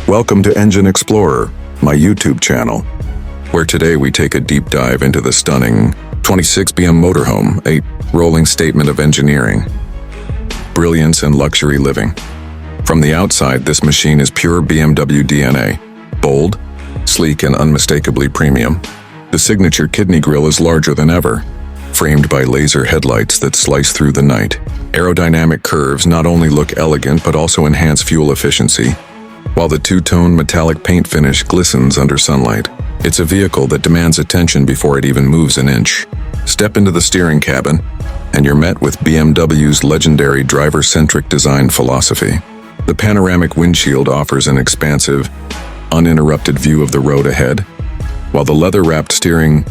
Welcome to Engine Explorer, my YouTube channel, where today we take a deep dive into the stunning 26 BM Motorhome, a rolling statement of engineering, brilliance and luxury living. From the outside, this machine is pure BMW DNA, bold, sleek and unmistakably premium. The signature kidney grille is larger than ever, framed by laser headlights that slice through the night. Aerodynamic curves not only look elegant but also enhance fuel efficiency, while the two-tone metallic paint finish glistens under sunlight. It's a vehicle that demands attention before it even moves an inch. Step into the steering cabin, and you're met with BMW's legendary driver-centric design philosophy. The panoramic windshield offers an expansive, uninterrupted view of the road ahead, while the leather-wrapped steering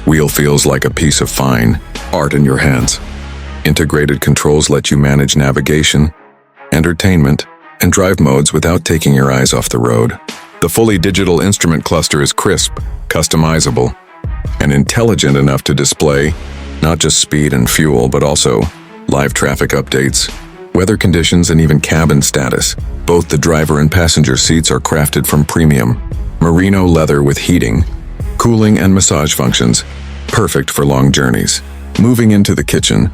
wheel feels like a piece of fine art in your hands. Integrated controls let you manage navigation, entertainment, and drive modes without taking your eyes off the road. The fully digital instrument cluster is crisp, customizable, and intelligent enough to display not just speed and fuel, but also live traffic updates, weather conditions, and even cabin status. Both the driver and passenger seats are crafted from premium merino leather with heating, cooling, and massage functions, perfect for long journeys. Moving into the kitchen,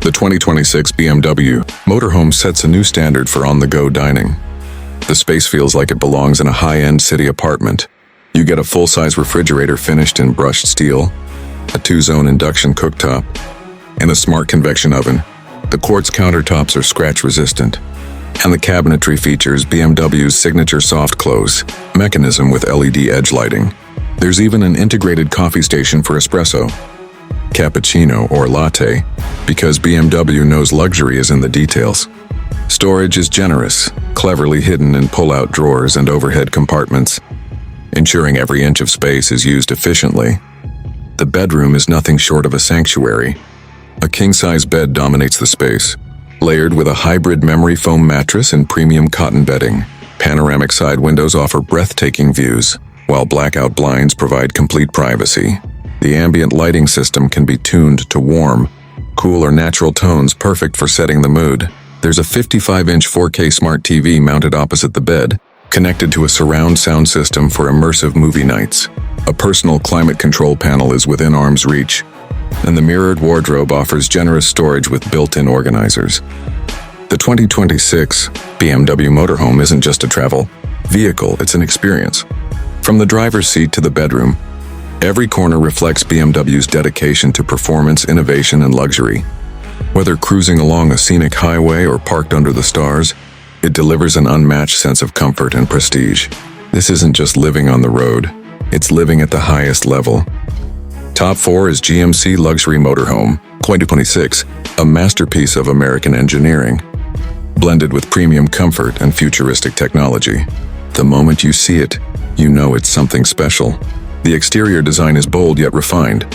the 2026 BMW Motorhome sets a new standard for on-the-go dining. The space feels like it belongs in a high-end city apartment. You get a full-size refrigerator finished in brushed steel, a two-zone induction cooktop, and a smart convection oven. The quartz countertops are scratch-resistant, and the cabinetry features BMW's signature soft close mechanism with LED edge lighting. There's even an integrated coffee station for espresso, cappuccino, or latte, because BMW knows luxury is in the details. Storage is generous, cleverly hidden in pull-out drawers and overhead compartments, ensuring every inch of space is used efficiently. The bedroom is nothing short of a sanctuary. A king-size bed dominates the space, layered with a hybrid memory foam mattress and premium cotton bedding. Panoramic side windows offer breathtaking views, while blackout blinds provide complete privacy. The ambient lighting system can be tuned to warm, cool, or natural tones, perfect for setting the mood. There's a 55-inch 4K smart TV mounted opposite the bed, connected to a surround sound system for immersive movie nights. A personal climate control panel is within arm's reach, and the mirrored wardrobe offers generous storage with built-in organizers. The 2026 BMW Motorhome isn't just a travel vehicle, it's an experience. From the driver's seat to the bedroom, every corner reflects BMW's dedication to performance, innovation, and luxury. Whether cruising along a scenic highway or parked under the stars, it delivers an unmatched sense of comfort and prestige. This isn't just living on the road, it's living at the highest level. Top 4 is GMC Luxury Motorhome 2026, a masterpiece of American engineering, blended with premium comfort and futuristic technology. The moment you see it, you know it's something special. The exterior design is bold yet refined,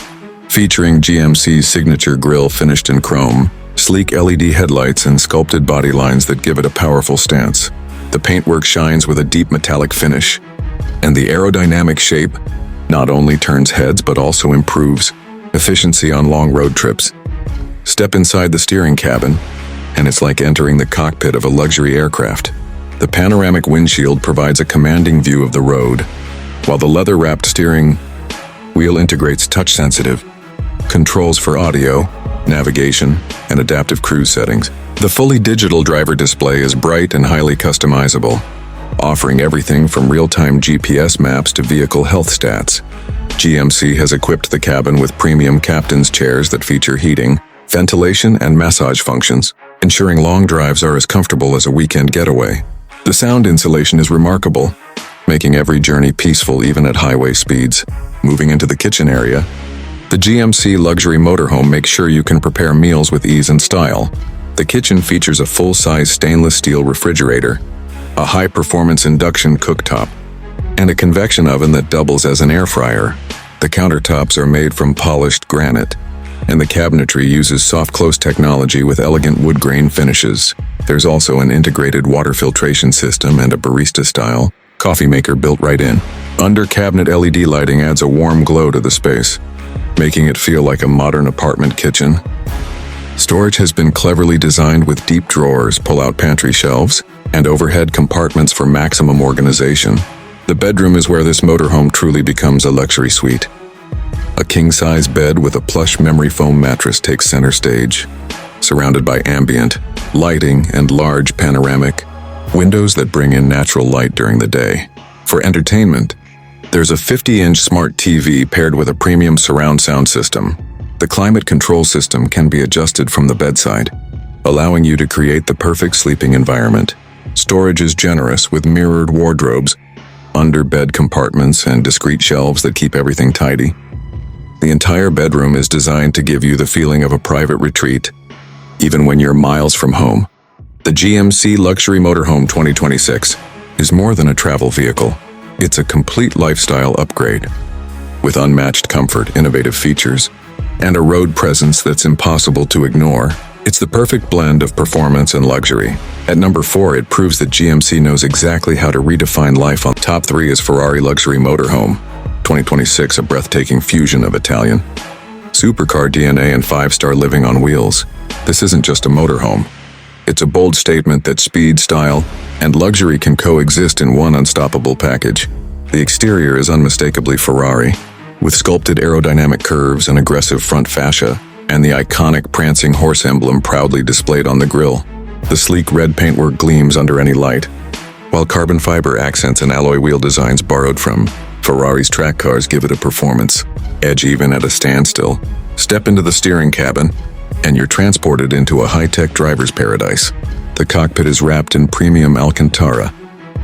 featuring GMC's signature grille finished in chrome, sleek LED headlights, and sculpted body lines that give it a powerful stance. The paintwork shines with a deep metallic finish, and the aerodynamic shape not only turns heads but also improves efficiency on long road trips. Step inside the steering cabin, and it's like entering the cockpit of a luxury aircraft. The panoramic windshield provides a commanding view of the road, while the leather-wrapped steering wheel integrates touch-sensitive controls for audio, navigation, and adaptive cruise settings. The fully digital driver display is bright and highly customizable, offering everything from real-time GPS maps to vehicle health stats. GMC has equipped the cabin with premium captain's chairs that feature heating, ventilation, and massage functions, ensuring long drives are as comfortable as a weekend getaway. The sound insulation is remarkable, making every journey peaceful even at highway speeds. Moving into the kitchen area, the GMC Luxury Motorhome makes sure you can prepare meals with ease and style. The kitchen features a full-size stainless steel refrigerator, a high-performance induction cooktop, and a convection oven that doubles as an air fryer. The countertops are made from polished granite, and the cabinetry uses soft-close technology with elegant wood grain finishes. There's also an integrated water filtration system and a barista-style coffee maker built right in. Under-cabinet LED lighting adds a warm glow to the space, making it feel like a modern apartment kitchen. Storage has been cleverly designed with deep drawers, pull-out pantry shelves, and overhead compartments for maximum organization. The bedroom is where this motorhome truly becomes a luxury suite. A king-size bed with a plush memory foam mattress takes center stage, surrounded by ambient lighting and large panoramic windows that bring in natural light during the day. For entertainment, there's a 50-inch smart TV paired with a premium surround sound system. The climate control system can be adjusted from the bedside, allowing you to create the perfect sleeping environment. Storage is generous with mirrored wardrobes, under-bed compartments, and discreet shelves that keep everything tidy. The entire bedroom is designed to give you the feeling of a private retreat, even when you're miles from home. The GMC Luxury Motorhome 2026 is more than a travel vehicle. It's a complete lifestyle upgrade, with unmatched comfort, innovative features, and a road presence that's impossible to ignore. It's the perfect blend of performance and luxury. At number 4, it proves that GMC knows exactly how to redefine life. On top 3 is Ferrari Luxury Motorhome 2026, a breathtaking fusion of Italian supercar DNA and 5-star living on wheels. This isn't just a motorhome. It's a bold statement that speed, style, and luxury can coexist in one unstoppable package. The exterior is unmistakably Ferrari, with sculpted aerodynamic curves and aggressive front fascia, and the iconic prancing horse emblem proudly displayed on the grille. The sleek red paintwork gleams under any light, while carbon fiber accents and alloy wheel designs borrowed from Ferrari's track cars give it a performance edge even at a standstill. Step into the steering cabin, and you're transported into a high-tech driver's paradise. The cockpit is wrapped in premium Alcantara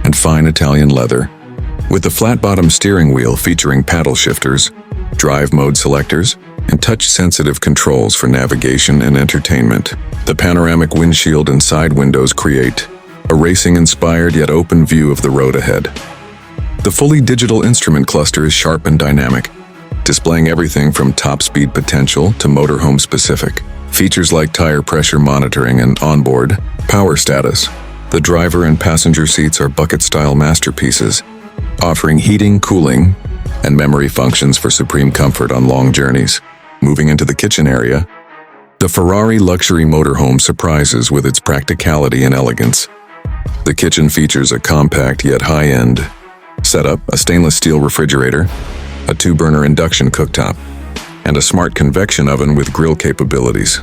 and fine Italian leather, with the flat-bottom steering wheel featuring paddle shifters, drive mode selectors, and touch-sensitive controls for navigation and entertainment. The panoramic windshield and side windows create a racing-inspired yet open view of the road ahead. The fully digital instrument cluster is sharp and dynamic, displaying everything from top-speed potential to motorhome-specific features like tire pressure monitoring and onboard power status. The driver and passenger seats are bucket-style masterpieces, offering heating, cooling, and memory functions for supreme comfort on long journeys. Moving into the kitchen area, the Ferrari Luxury Motorhome surprises with its practicality and elegance. The kitchen features a compact yet high-end setup, a stainless steel refrigerator, a 2-burner induction cooktop, and a smart convection oven with grill capabilities.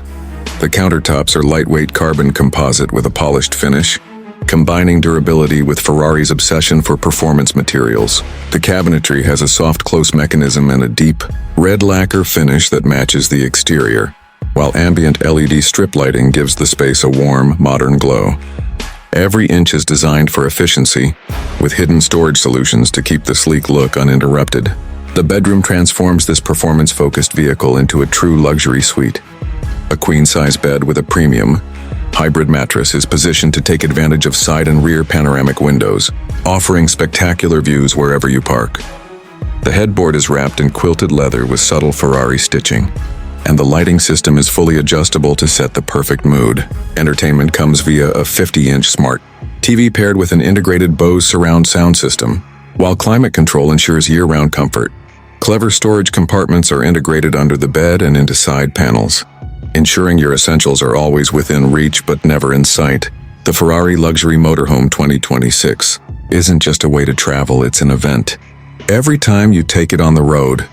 The countertops are lightweight carbon composite with a polished finish, combining durability with Ferrari's obsession for performance materials. The cabinetry has a soft close mechanism and a deep red lacquer finish that matches the exterior, while ambient LED strip lighting gives the space a warm, modern glow. Every inch is designed for efficiency, with hidden storage solutions to keep the sleek look uninterrupted. The bedroom transforms this performance-focused vehicle into a true luxury suite. A queen-size bed with a premium hybrid mattress is positioned to take advantage of side and rear panoramic windows, offering spectacular views wherever you park. The headboard is wrapped in quilted leather with subtle Ferrari stitching, and the lighting system is fully adjustable to set the perfect mood. Entertainment comes via a 50-inch smart TV paired with an integrated Bose surround sound system, while climate control ensures year-round comfort. Clever storage compartments are integrated under the bed and into side panels, ensuring your essentials are always within reach but never in sight. The Ferrari Luxury Motorhome 2026 isn't just a way to travel, it's an event. Every time you take it on the road.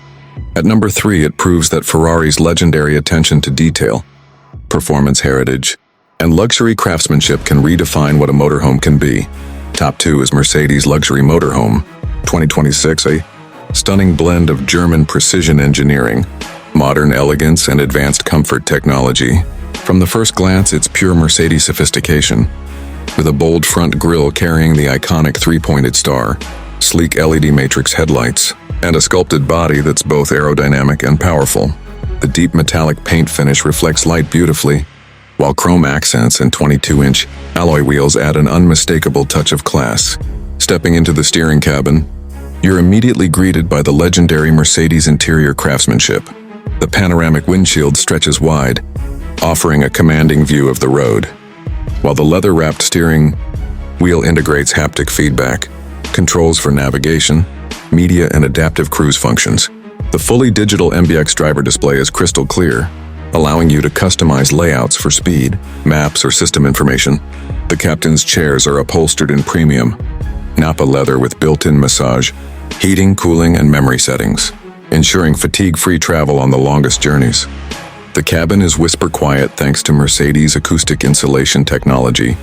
At number 3, it proves that Ferrari's legendary attention to detail, performance heritage, and luxury craftsmanship can redefine what a motorhome can be. Top 2 is Mercedes Luxury Motorhome 2026, a stunning blend of German precision engineering, modern elegance, and advanced comfort technology. From the first glance, it's pure Mercedes sophistication, with a bold front grille carrying the iconic 3-pointed star, sleek LED matrix headlights, and a sculpted body that's both aerodynamic and powerful. The deep metallic paint finish reflects light beautifully, while chrome accents and 22-inch alloy wheels add an unmistakable touch of class. Stepping into the steering cabin, you're immediately greeted by the legendary Mercedes interior craftsmanship. The panoramic windshield stretches wide, offering a commanding view of the road, while the leather-wrapped steering wheel integrates haptic feedback, controls for navigation, media, and adaptive cruise functions. The fully digital MBX driver display is crystal clear, allowing you to customize layouts for speed, maps, or system information. The captain's chairs are upholstered in premium Nappa leather with built-in massage, heating, cooling, and memory settings, ensuring fatigue-free travel on the longest journeys. The cabin is whisper quiet thanks to Mercedes acoustic insulation technology,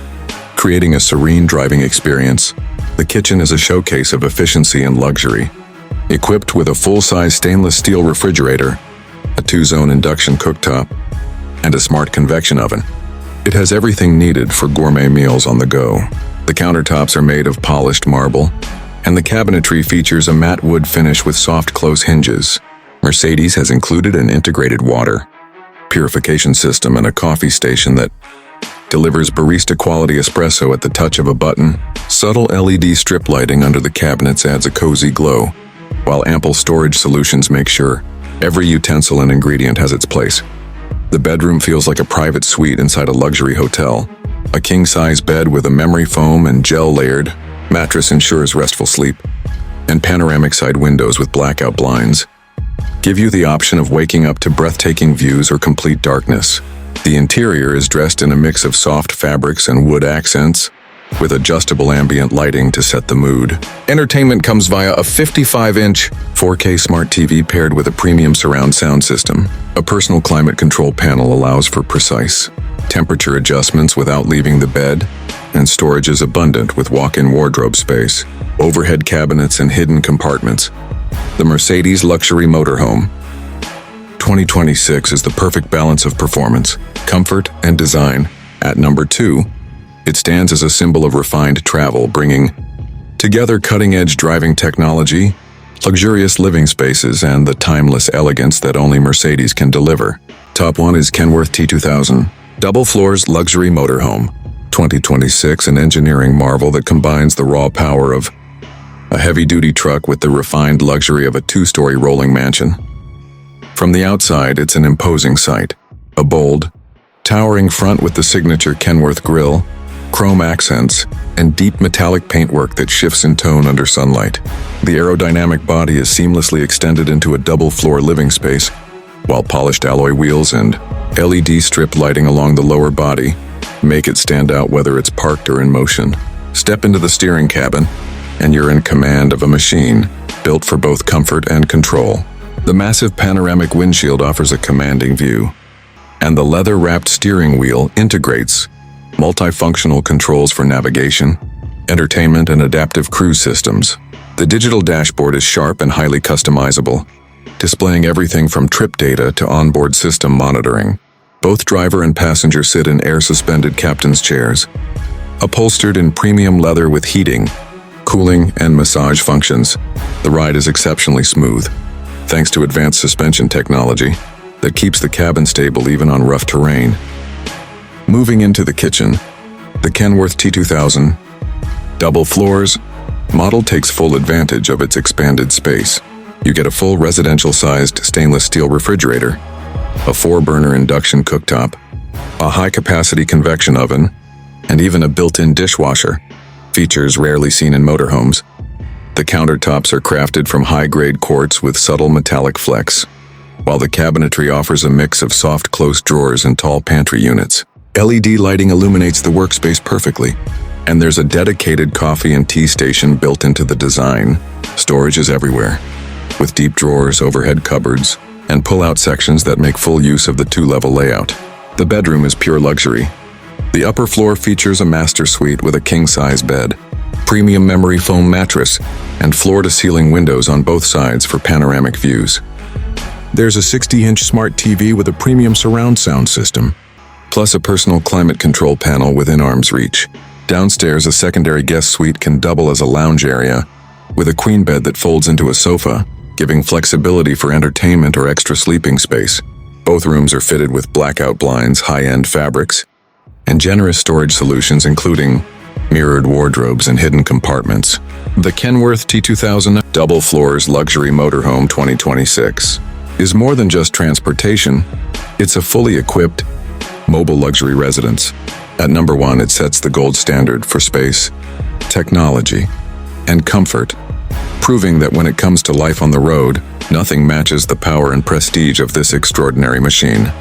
creating a serene driving experience. The kitchen is a showcase of efficiency and luxury. Equipped with a full-size stainless steel refrigerator, a 2-zone induction cooktop, and a smart convection oven, it has everything needed for gourmet meals on the go. The countertops are made of polished marble, and the cabinetry features a matte wood finish with soft close hinges. Mercedes has included an integrated water purification system and a coffee station that delivers barista-quality espresso at the touch of a button. Subtle LED strip lighting under the cabinets adds a cozy glow, while ample storage solutions make sure every utensil and ingredient has its place. The bedroom feels like a private suite inside a luxury hotel. A king-size bed with a memory foam and gel-layered mattress ensures restful sleep, and panoramic side windows with blackout blinds give you the option of waking up to breathtaking views or complete darkness. The interior is dressed in a mix of soft fabrics and wood accents, with adjustable ambient lighting to set the mood. Entertainment comes via a 55-inch 4K smart TV paired with a premium surround sound system. A personal climate control panel allows for precise temperature adjustments without leaving the bed, and storage is abundant with walk-in wardrobe space, overhead cabinets, and hidden compartments. The Mercedes Luxury Motorhome 2026 is the perfect balance of performance, comfort, and design. At number 2, it stands as a symbol of refined travel, bringing together cutting-edge driving technology, luxurious living spaces, and the timeless elegance that only Mercedes can deliver. Top 1 is Kenworth T2000, double floors luxury motorhome 2026, an engineering marvel that combines the raw power of a heavy-duty truck with the refined luxury of a 2-story rolling mansion. From the outside, it's an imposing sight. A bold, towering front with the signature Kenworth grille, chrome accents, and deep metallic paintwork that shifts in tone under sunlight. The aerodynamic body is seamlessly extended into a double-floor living space, while polished alloy wheels and LED strip lighting along the lower body make it stand out whether it's parked or in motion. Step into the steering cabin, and you're in command of a machine built for both comfort and control. The massive panoramic windshield offers a commanding view, and the leather-wrapped steering wheel integrates multifunctional controls for navigation, entertainment, and adaptive cruise systems. The digital dashboard is sharp and highly customizable, displaying everything from trip data to onboard system monitoring. Both driver and passenger sit in air-suspended captain's chairs, upholstered in premium leather with heating, cooling, and massage functions. The ride is exceptionally smooth, thanks to advanced suspension technology that keeps the cabin stable even on rough terrain. Moving into the kitchen, the Kenworth T2000 double floors model takes full advantage of its expanded space. You get a full residential-sized stainless steel refrigerator, a 4-burner induction cooktop, a high-capacity convection oven, and even a built-in dishwasher, features rarely seen in motorhomes. The countertops are crafted from high-grade quartz with subtle metallic flecks, while the cabinetry offers a mix of soft close drawers and tall pantry units. LED lighting illuminates the workspace perfectly, and there's a dedicated coffee and tea station built into the design. Storage is everywhere, with deep drawers, overhead cupboards, and pull-out sections that make full use of the 2-level layout. The bedroom is pure luxury. The upper floor features a master suite with a king-size bed, premium memory foam mattress, and floor-to-ceiling windows on both sides for panoramic views. There's a 60-inch smart TV with a premium surround sound system, plus a personal climate control panel within arm's reach. Downstairs, a secondary guest suite can double as a lounge area, with a queen bed that folds into a sofa, giving flexibility for entertainment or extra sleeping space. Both rooms are fitted with blackout blinds, high-end fabrics, and generous storage solutions including mirrored wardrobes and hidden compartments. The Kenworth T2000 double floors luxury motorhome 2026 is more than just transportation. It's a fully equipped, mobile luxury residence. At number 1, it sets the gold standard for space, technology, and comfort, proving that when it comes to life on the road, nothing matches the power and prestige of this extraordinary machine.